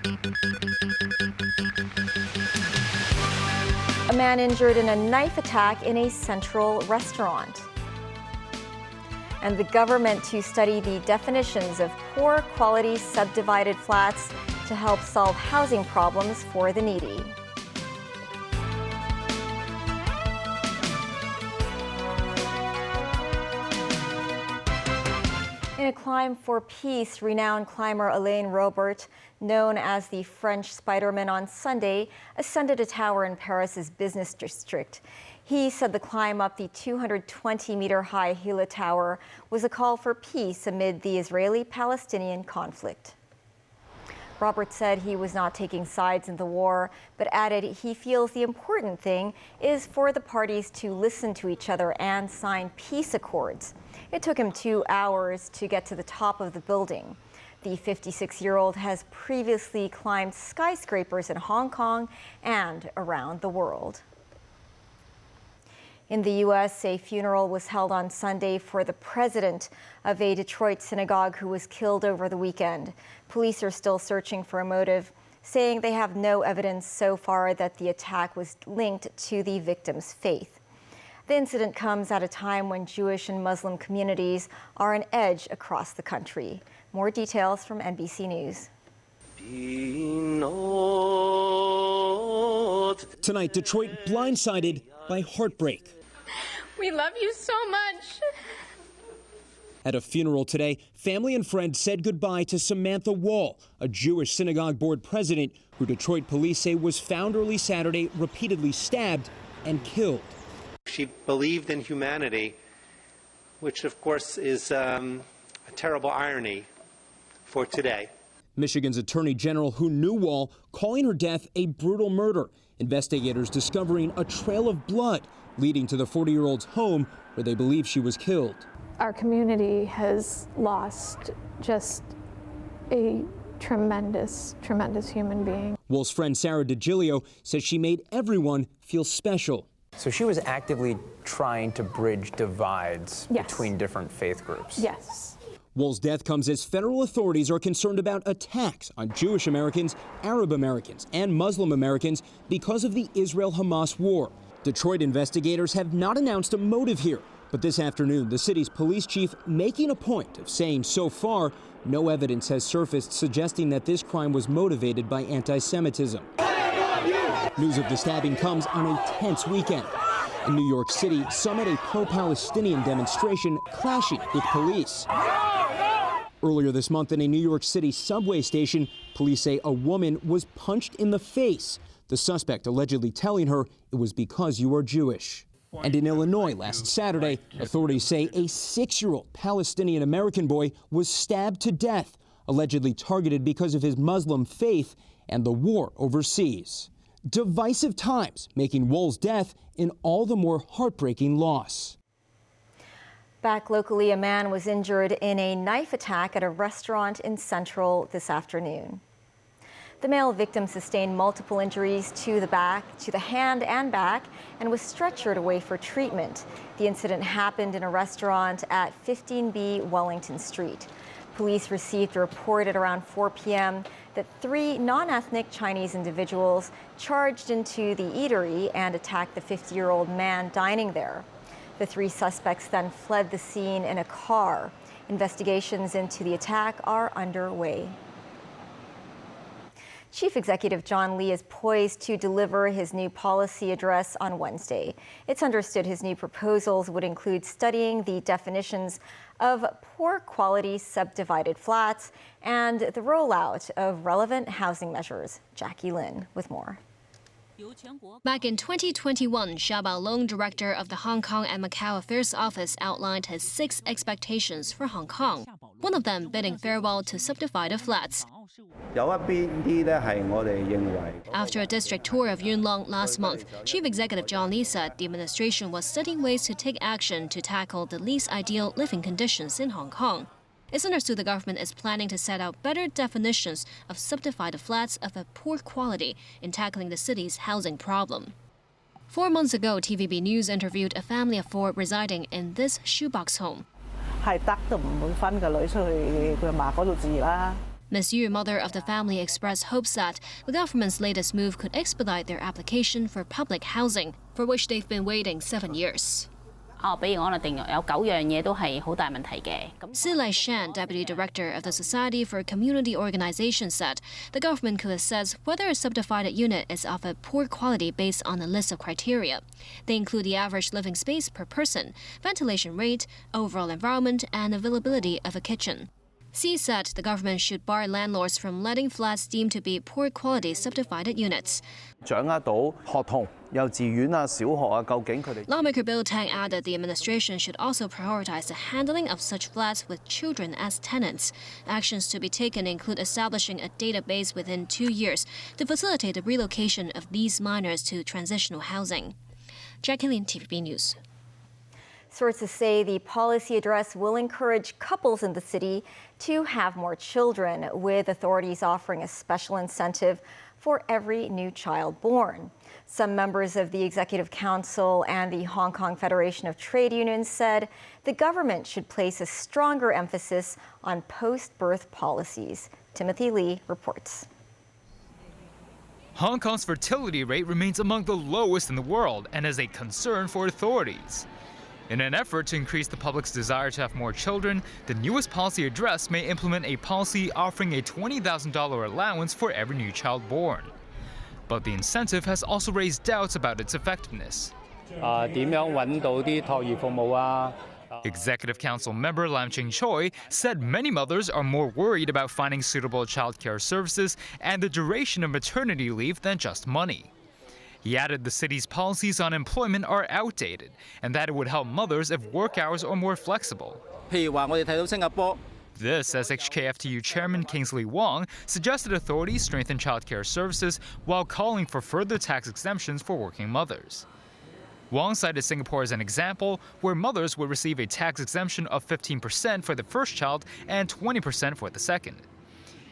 A man injured in a knife attack in a central restaurant. And the government to study the definitions of poor quality subdivided flats to help solve housing problems for the needy. In a climb for peace, renowned climber Alain Robert, known as the French Spider-Man, on Sunday ascended a tower in Paris's business district. He said the climb up the 220-meter-high Hila Tower was a call for peace amid the Israeli-Palestinian conflict. Robert said he was not taking sides in the war, but added he feels the important thing is for the parties to listen to each other and sign peace accords. It took him 2 hours to get to the top of the building. The 56-year-old has previously climbed skyscrapers in Hong Kong and around the world. In the U.S., a funeral was held on Sunday for the president of a Detroit synagogue who was killed over the weekend. Police are still searching for a motive, saying they have no evidence so far that the attack was linked to the victim's faith. The incident comes at a time when Jewish and Muslim communities are on edge across the country. More details from NBC News. Tonight, Detroit blindsided by heartbreak. We love you so much. At a funeral today, family and friends said goodbye to Samantha Wall, a Jewish synagogue board president who Detroit police say was found early Saturday repeatedly stabbed and killed. She believed in humanity, which of course is a terrible irony for today. Michigan's Attorney General, who knew Wall, calling her death a brutal murder. Investigators discovering a trail of blood leading to the 40-year-old's home where they believe she was killed. Our community has lost just a tremendous, tremendous human being. Wall's friend Sarah DiGilio says she made everyone feel special. So she was actively trying to bridge divides Yes. between different faith groups. Yes. Wall's death comes as federal authorities are concerned about attacks on Jewish Americans, Arab Americans, and Muslim Americans because of the Israel-Hamas war. Detroit investigators have not announced a motive here, but this afternoon, the city's police chief making a point of saying so far, no evidence has surfaced suggesting that this crime was motivated by anti-Semitism. News of the stabbing comes on a tense weekend. In New York City, some at a pro-Palestinian demonstration clashing with police. Earlier this month in a New York City subway station, police say a woman was punched in the face. The suspect allegedly telling her it was because you are Jewish. And in Illinois last Saturday, authorities say a 6-year-old Palestinian-American boy was stabbed to death, allegedly targeted because of his Muslim faith and the war overseas. Divisive times making Wall's death an all the more heartbreaking loss. Back locally, a man was injured in a knife attack at a restaurant in Central this afternoon. The male victim sustained multiple injuries to the back, to the hand and back, and was stretchered away for treatment. The incident happened in a restaurant at 15B Wellington Street. Police received a report at around 4 p.m. that 3 non-ethnic Chinese individuals charged into the eatery and attacked the 50-year-old man dining there. The 3 suspects then fled the scene in a car. Investigations into the attack are underway. Chief Executive John Lee is poised to deliver his new policy address on Wednesday. It's understood his new proposals would include studying the definitions of poor quality subdivided flats and the rollout of relevant housing measures. Jackie Lin with more. Back in 2021, Xia Baolong, director of the Hong Kong and Macau Affairs Office, outlined his 6 expectations for Hong Kong, one of them bidding farewell to subdivided flats. After a district tour of Yuen Long last month, Chief Executive John Lee said the administration was studying ways to take action to tackle the least ideal living conditions in Hong Kong. It's understood the government is planning to set out better definitions of subdivided flats of a poor quality in tackling the city's housing problem. 4 months ago, TVB News interviewed a family of 4 residing in this shoebox home. Ms. Yu, mother of the family, expressed hopes that the government's latest move could expedite their application for public housing, for which they've been waiting 7 years. Silai Shan, deputy director of the Society for Community Organization, said the government could assess whether a subdivided unit is of a poor quality based on a list of criteria. They include the average living space per person, ventilation rate, overall environment, and availability of a kitchen. Xi said the government should bar landlords from letting flats deemed to be poor quality subdivided units. Lawmaker Bill Tang added the administration should also prioritize the handling of such flats with children as tenants. Actions to be taken include establishing a database within 2 years to facilitate the relocation of these minors to transitional housing. Jackie Lin, TVB News. Sources say the policy address will encourage couples in the city to have more children, with authorities offering a special incentive for every new child born. Some members of the Executive Council and the Hong Kong Federation of Trade Unions said the government should place a stronger emphasis on post-birth policies. Timothy Lee reports. Hong Kong's fertility rate remains among the lowest in the world and is a concern for authorities. In an effort to increase the public's desire to have more children, the newest policy address may implement a policy offering a $20,000 allowance for every new child born. But the incentive has also raised doubts about its effectiveness. Executive Council member Lam Ching Choi said many mothers are more worried about finding suitable childcare services and the duration of maternity leave than just money. He added the city's policies on employment are outdated and that it would help mothers if work hours are more flexible. This, as HKFTU Chairman Kingsley Wong suggested authorities strengthen childcare services while calling for further tax exemptions for working mothers. Wong cited Singapore as an example where mothers would receive a tax exemption of 15% for the first child and 20% for the second.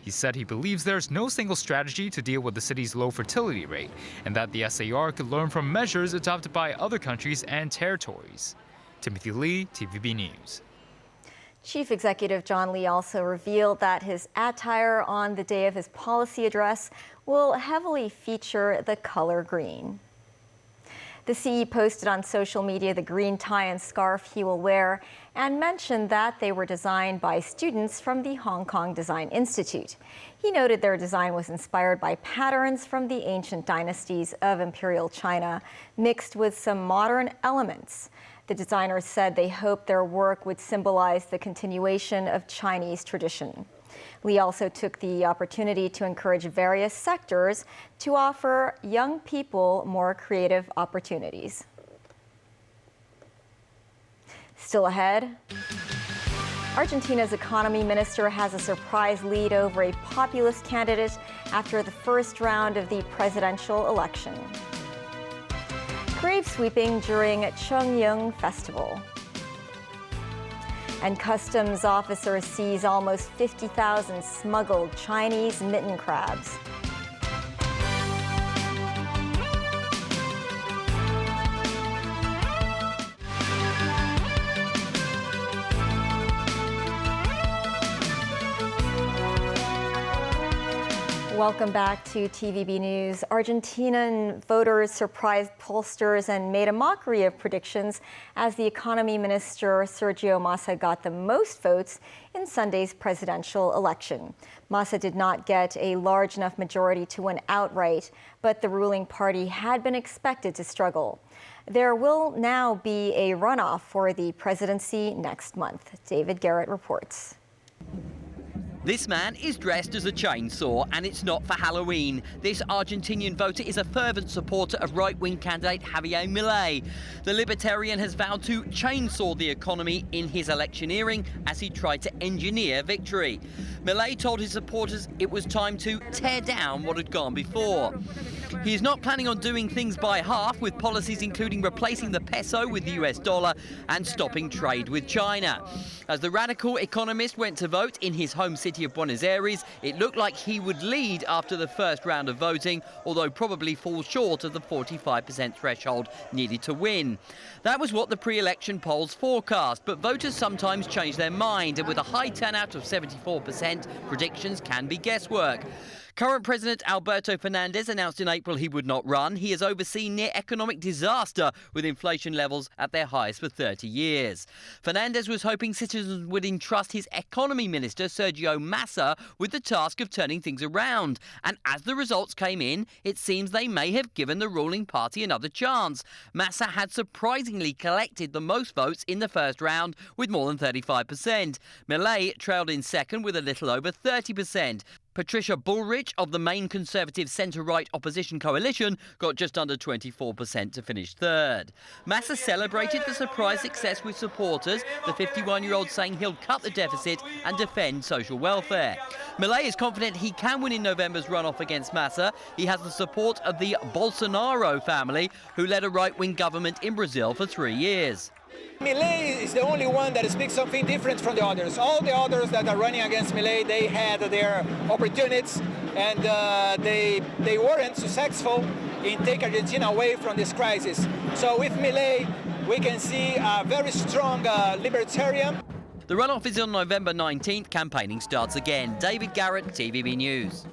He said he believes there's no single strategy to deal with the city's low fertility rate and that the SAR could learn from measures adopted by other countries and territories. Timothy Lee, TVB News. Chief Executive John Lee also revealed that his attire on the day of his policy address will heavily feature the color green. The CE posted on social media the green tie and scarf he will wear and mentioned that they were designed by students from the Hong Kong Design Institute. He noted their design was inspired by patterns from the ancient dynasties of Imperial China, mixed with some modern elements. The designers said they hoped their work would symbolize the continuation of Chinese tradition. Lee also took the opportunity to encourage various sectors to offer young people more creative opportunities. Still ahead, Argentina's economy minister has a surprise lead over a populist candidate after the first round of the presidential election. Grave sweeping during Chung festival. And customs officers seize almost 50,000 smuggled Chinese mitten crabs. Welcome back to TVB News. Argentinian voters surprised pollsters and made a mockery of predictions as the economy minister Sergio Massa got the most votes in Sunday's presidential election. Massa did not get a large enough majority to win outright, but the ruling party had been expected to struggle. There will now be a runoff for the presidency next month. David Garrett reports. This man is dressed as a chainsaw, and it's not for Halloween. This Argentinian voter is a fervent supporter of right-wing candidate Javier Milei. The libertarian has vowed to chainsaw the economy in his electioneering as he tried to engineer victory. Milei told his supporters it was time to tear down what had gone before. He is not planning on doing things by half, with policies including replacing the peso with the US dollar and stopping trade with China. As the radical economist went to vote in his home city of Buenos Aires, it looked like he would lead after the first round of voting, although probably fall short of the 45% threshold needed to win. That was what the pre-election polls forecast, but voters sometimes change their mind, and with a high turnout of 74%, predictions can be guesswork. Current President Alberto Fernandez announced in April he would not run. He has overseen near economic disaster, with inflation levels at their highest for 30 years. Fernandez was hoping citizens would entrust his economy minister, Sergio Massa, with the task of turning things around. And as the results came in, it seems they may have given the ruling party another chance. Massa had surprisingly collected the most votes in the first round, with more than 35%. Milei trailed in second with a little over 30%. Patricia Bullrich of the main conservative centre-right opposition coalition got just under 24% to finish third. Massa celebrated the surprise success with supporters, the 51-year-old saying he'll cut the deficit and defend social welfare. Milei is confident he can win in November's runoff against Massa. He has the support of the Bolsonaro family, who led a right-wing government in Brazil for 3 years. Milei is the only one that speaks something different from the others. All the others that are running against Milei, they had their opportunities, and they weren't successful in taking Argentina away from this crisis. So with Milei, we can see a very strong libertarian. The runoff is on November 19th. Campaigning starts again. David Garrett, TVB News.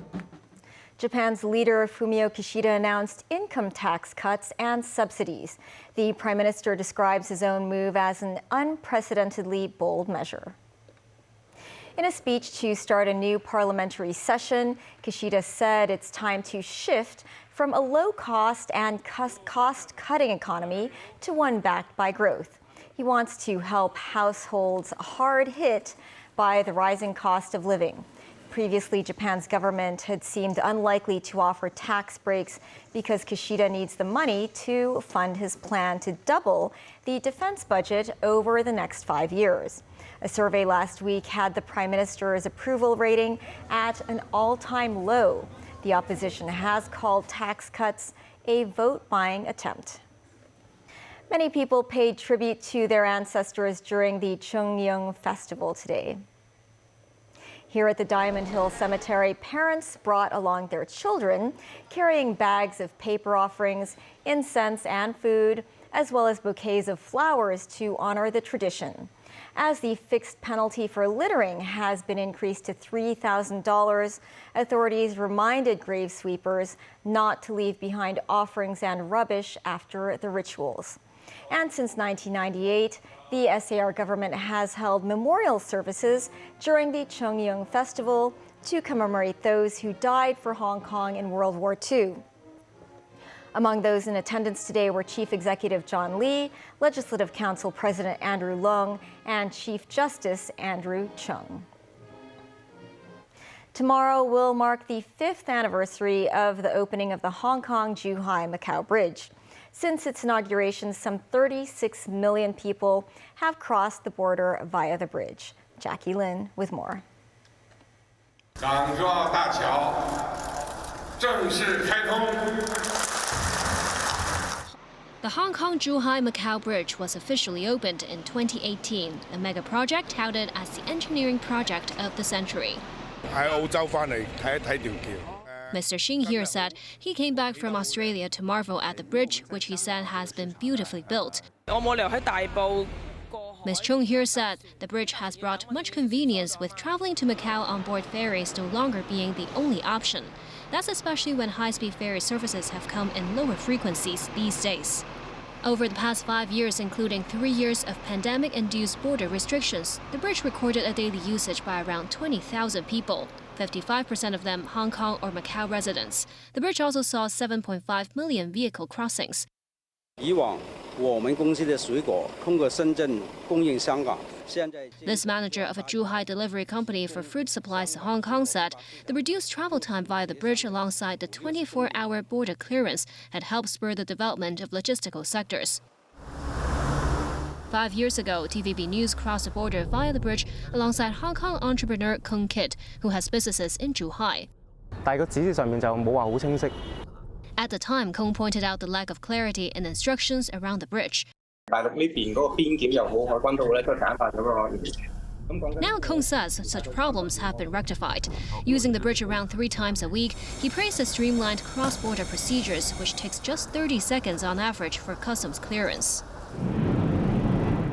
Japan's leader Fumio Kishida announced income tax cuts and subsidies. The prime minister describes his own move as an unprecedentedly bold measure. In a speech to start a new parliamentary session, Kishida said it's time to shift from a low-cost and cost-cutting economy to one backed by growth. He wants to help households hard hit by the rising cost of living. Previously, Japan's government had seemed unlikely to offer tax breaks because Kishida needs the money to fund his plan to double the defense budget over the next 5 years. A survey last week had the prime minister's approval rating at an all-time low. The opposition has called tax cuts a vote-buying attempt. Many people paid tribute to their ancestors during the Chung festival today. Here at the Diamond Hill Cemetery, parents brought along their children, carrying bags of paper offerings, incense and food, as well as bouquets of flowers to honor the tradition. As the fixed penalty for littering has been increased to $3,000, authorities reminded grave sweepers not to leave behind offerings and rubbish after the rituals. And since 1998, the SAR government has held memorial services during the Chung Festival to commemorate those who died for Hong Kong in World War II. Among those in attendance today were Chief Executive John Lee, Legislative Council President Andrew Leung, and Chief Justice Andrew Chung. Tomorrow will mark the 5th anniversary of the opening of the Hong Kong-Zhuhai-Macau Bridge. Since its inauguration, some 36 million people have crossed the border via the bridge. Jackie Lin with more. The Hong Kong-Zhuhai-Macau Bridge was officially opened in 2018, a mega project touted as the engineering project of the century. Mr. Xin here said he came back from Australia to marvel at the bridge, which he said has been beautifully built. Ms. Chung here said the bridge has brought much convenience, with traveling to Macau on board ferries no longer being the only option. That's especially when high-speed ferry services have come in lower frequencies these days. Over the past 5 years, including 3 years of pandemic-induced border restrictions, the bridge recorded a daily usage by around 20,000 people. 55% of them Hong Kong or Macau residents. The bridge also saw 7.5 million vehicle crossings. This manager of a Zhuhai delivery company for fruit supplies to Hong Kong said the reduced travel time via the bridge alongside the 24-hour border clearance had helped spur the development of logistical sectors. 5 years ago, TVB News crossed the border via the bridge alongside Hong Kong entrepreneur Kit, who has businesses in Zhuhai. At At the time, Kong pointed out the lack of clarity in instructions around the bridge. Now Kong says such problems have been rectified. Using the bridge around 3 times a week, he praised the streamlined cross-border procedures, which takes just 30 seconds on average for customs clearance.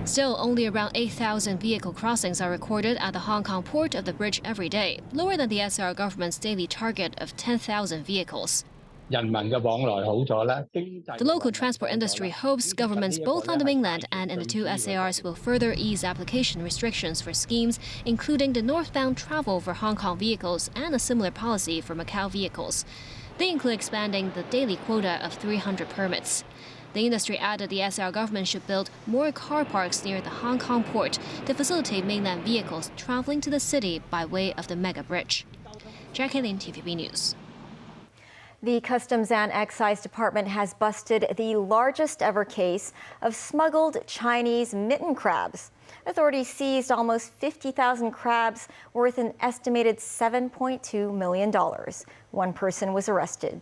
Still, only around 8,000 vehicle crossings are recorded at the Hong Kong port of the bridge every day, lower than the SAR government's daily target of 10,000 vehicles. The local transport industry hopes governments both on the mainland and in the 2 SARs will further ease application restrictions for schemes, including the northbound travel for Hong Kong vehicles and a similar policy for Macau vehicles. They include expanding the daily quota of 300 permits. The industry added the SAR government should build more car parks near the Hong Kong port to facilitate mainland vehicles traveling to the city by way of the mega bridge. Jackie Lin, TVB News. The Customs and Excise Department has busted the largest ever case of smuggled Chinese mitten crabs. Authorities seized almost 50,000 crabs worth an estimated $7.2 million. 1 person was arrested.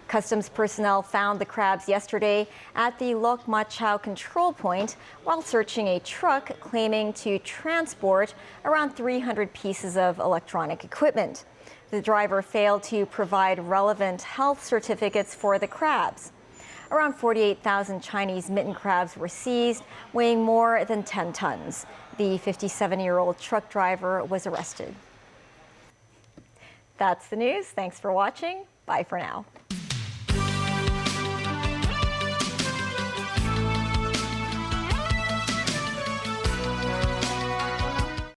Customs personnel found the crabs yesterday at the Lok Ma Chau control point while searching a truck claiming to transport around 300 pieces of electronic equipment. The driver failed to provide relevant health certificates for the crabs. Around 48,000 Chinese mitten crabs were seized, weighing more than 10 tons. The 57-year-old truck driver was arrested. That's the news. Thanks for watching. Bye for now.